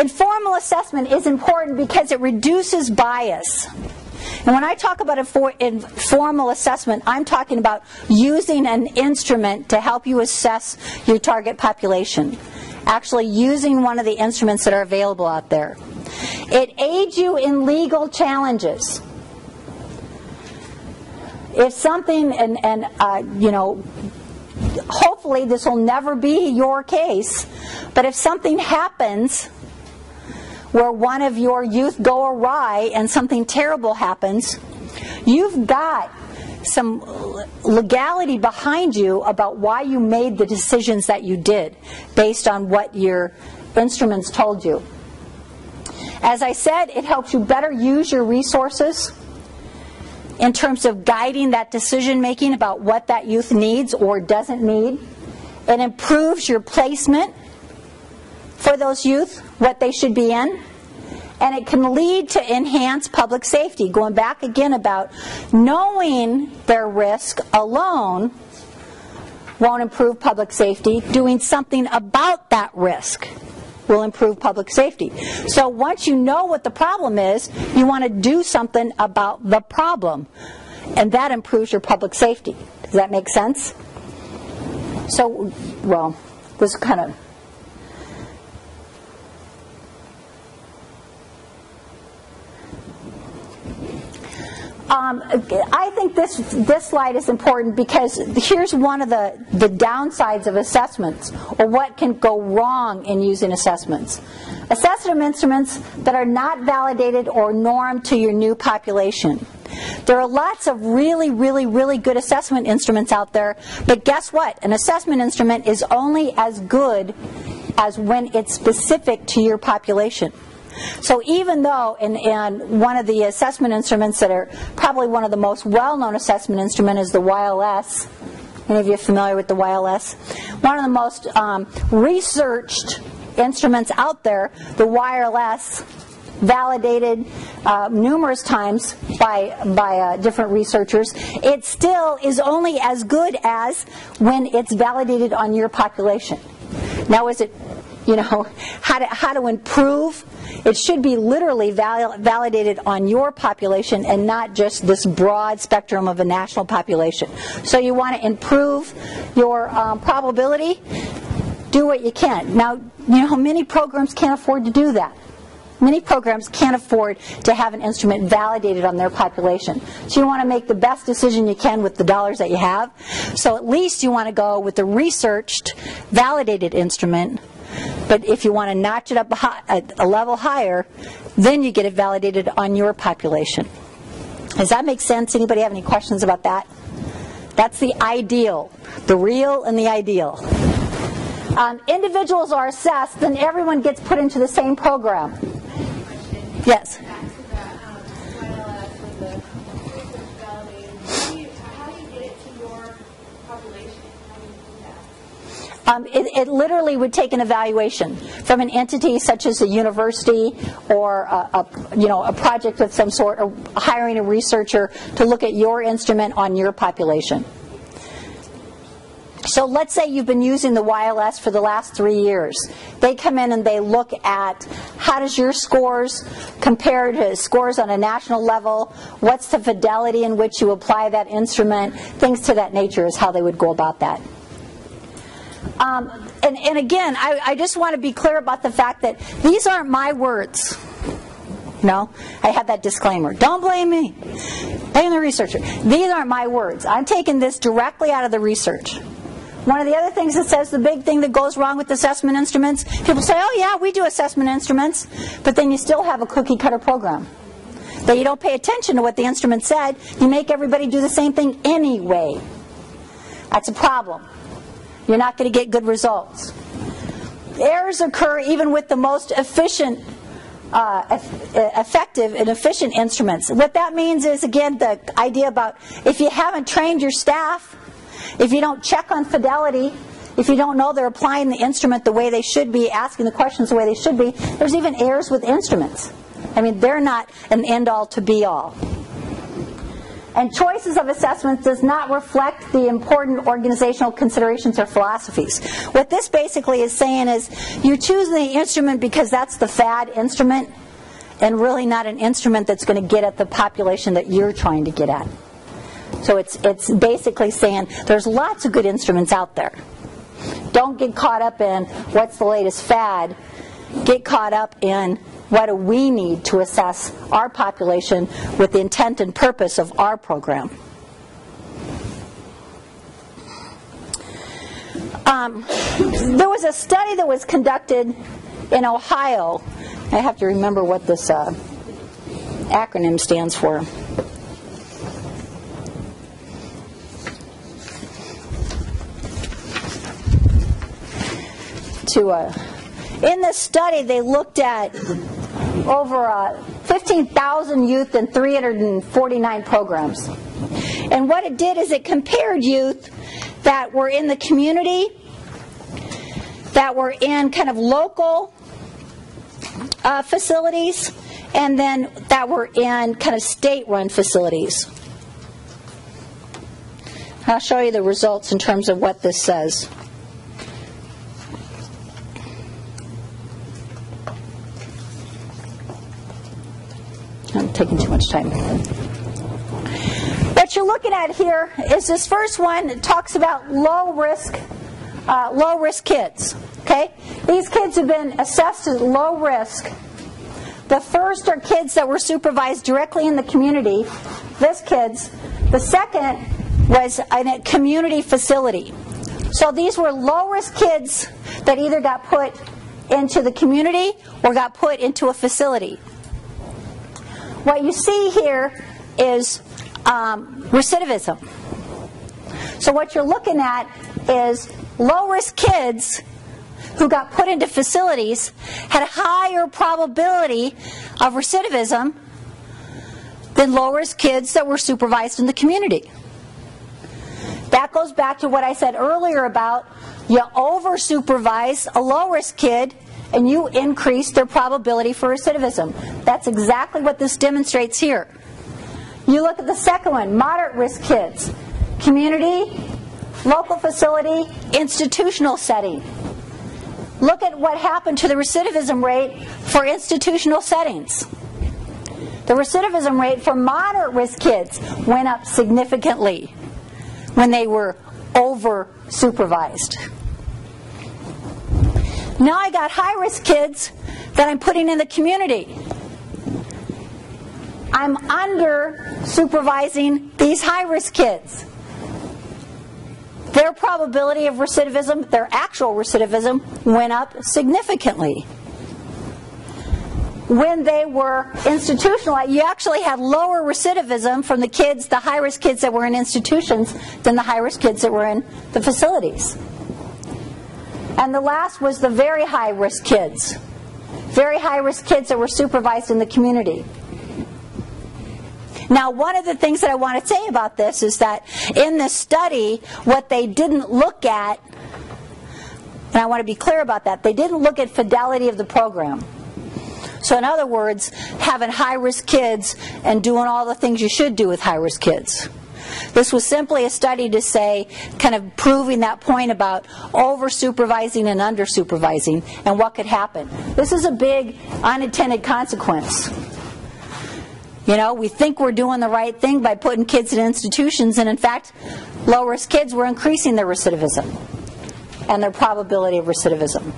Informal assessment is important because it reduces bias. And when I talk about informal assessment, I'm talking about using an instrument to help you assess your target population. Actually using one of the instruments that are available out there. It aids you in legal challenges. If something, you know, hopefully this will never be your case, but if something happens where one of your youth go awry and something terrible happens, you've got some legality behind you about why you made the decisions that you did based on what your instruments told you. As I said, it helps you better use your resources in terms of guiding that decision making about what that youth needs or doesn't need. It improves your placement for those youth, what they should be in. And it can lead to enhanced public safety. Going back again about knowing their risk alone won't improve public safety. Doing something about that risk will improve public safety. So once you know what the problem is, you want to do something about the problem. And that improves your public safety. Does that make sense? So, well, this kind of... I think this slide is important because here's one of the downsides of assessments, or what can go wrong in using assessments. Assessment instruments that are not validated or normed to your new population. There are lots of really, really, really good assessment instruments out there, but guess what? An assessment instrument is only as good as when it's specific to your population. So even though in one of the assessment instruments that are probably one of the most well-known assessment instruments is the YLS. Any of you familiar with the YLS? One of the most researched instruments out there, the YLS, validated numerous times by different researchers. It still is only as good as when it's validated on your population. Now is it, you know, how to improve? It should be literally validated on your population and not just this broad spectrum of a national population. So you want to improve your probability, do what you can. Now, you know, many programs can't afford to do that. Many programs can't afford to have an instrument validated on their population. So you want to make the best decision you can with the dollars that you have. So at least you want to go with the researched, validated instrument. But if you want to notch it up a level higher, then you get it validated on your population. Does that make sense? Anybody have any questions about that? That's the ideal, the real and the ideal. Individuals are assessed, then everyone gets put into the same program. Yes? It literally would take an evaluation from an entity such as a university or a project of some sort, or hiring a researcher to look at your instrument on your population. So let's say you've been using the YLS for the last 3 years. They come in and they look at how does your scores compare to scores on a national level, what's the fidelity in which you apply that instrument, things to that nature is how they would go about that. And again, I just want to be clear about the fact that these aren't my words. No, I have that disclaimer. Don't blame me. Blame the researcher. These aren't my words. I'm taking this directly out of the research. One of the other things that says the big thing that goes wrong with assessment instruments, people say, oh yeah, we do assessment instruments, but then you still have a cookie cutter program. That you don't pay attention to what the instrument said, you make everybody do the same thing anyway. That's a problem. You're not going to get good results. Errors occur even with the most efficient, effective and efficient instruments. What that means is, again, the idea about if you haven't trained your staff, if you don't check on fidelity, if you don't know they're applying the instrument the way they should be, asking the questions the way they should be, there's even errors with instruments. I mean, they're not an end-all to be-all. And choices of assessments does not reflect the important organizational considerations or philosophies. What this basically is saying is you choose the instrument because that's the fad instrument, and really not an instrument that's going to get at the population that you're trying to get at. So it's basically saying there's lots of good instruments out there. Don't get caught up in what's the latest fad. Get caught up in what do we need to assess our population with the intent and purpose of our program. There was a study that was conducted in Ohio. I have to remember what this acronym stands for. In this study, they looked at over 15,000 youth in 349 programs. And what it did is it compared youth that were in the community, that were in kind of local facilities, and then that were in kind of state-run facilities. I'll show you the results in terms of what this says. I'm taking too much time. What you're looking at here is this first one. It talks about low risk kids. Okay, these kids have been assessed as low risk. The first are kids that were supervised directly in the community. This kids. The second was in a community facility. So these were low risk kids that either got put into the community or got put into a facility. What you see here is recidivism. So what you're looking at is low-risk kids who got put into facilities had a higher probability of recidivism than low-risk kids that were supervised in the community. That goes back to what I said earlier about you over-supervise a low-risk kid and you increase their probability for recidivism. That's exactly what this demonstrates here. You look at the second one, moderate risk kids. Community, local facility, institutional setting. Look at what happened to the recidivism rate for institutional settings. The recidivism rate for moderate risk kids went up significantly when they were over-supervised. Now I got high-risk kids that I'm putting in the community. I'm under-supervising these high-risk kids. Their probability of recidivism, their actual recidivism, went up significantly. When they were institutionalized, you actually had lower recidivism from the kids, the high-risk kids that were in institutions, than the high-risk kids that were in the facilities. And the last was the very high-risk kids. Very high-risk kids that were supervised in the community. Now, one of the things that I want to say about this is that in this study, what they didn't look at, and I want to be clear about that, they didn't look at fidelity of the program. So in other words, having high-risk kids and doing all the things you should do with high-risk kids. This was simply a study to say, kind of proving that point about over-supervising and under-supervising and what could happen. This is a big unintended consequence. You know, we think we're doing the right thing by putting kids in institutions, and in fact, low-risk kids were increasing their recidivism and their probability of recidivism.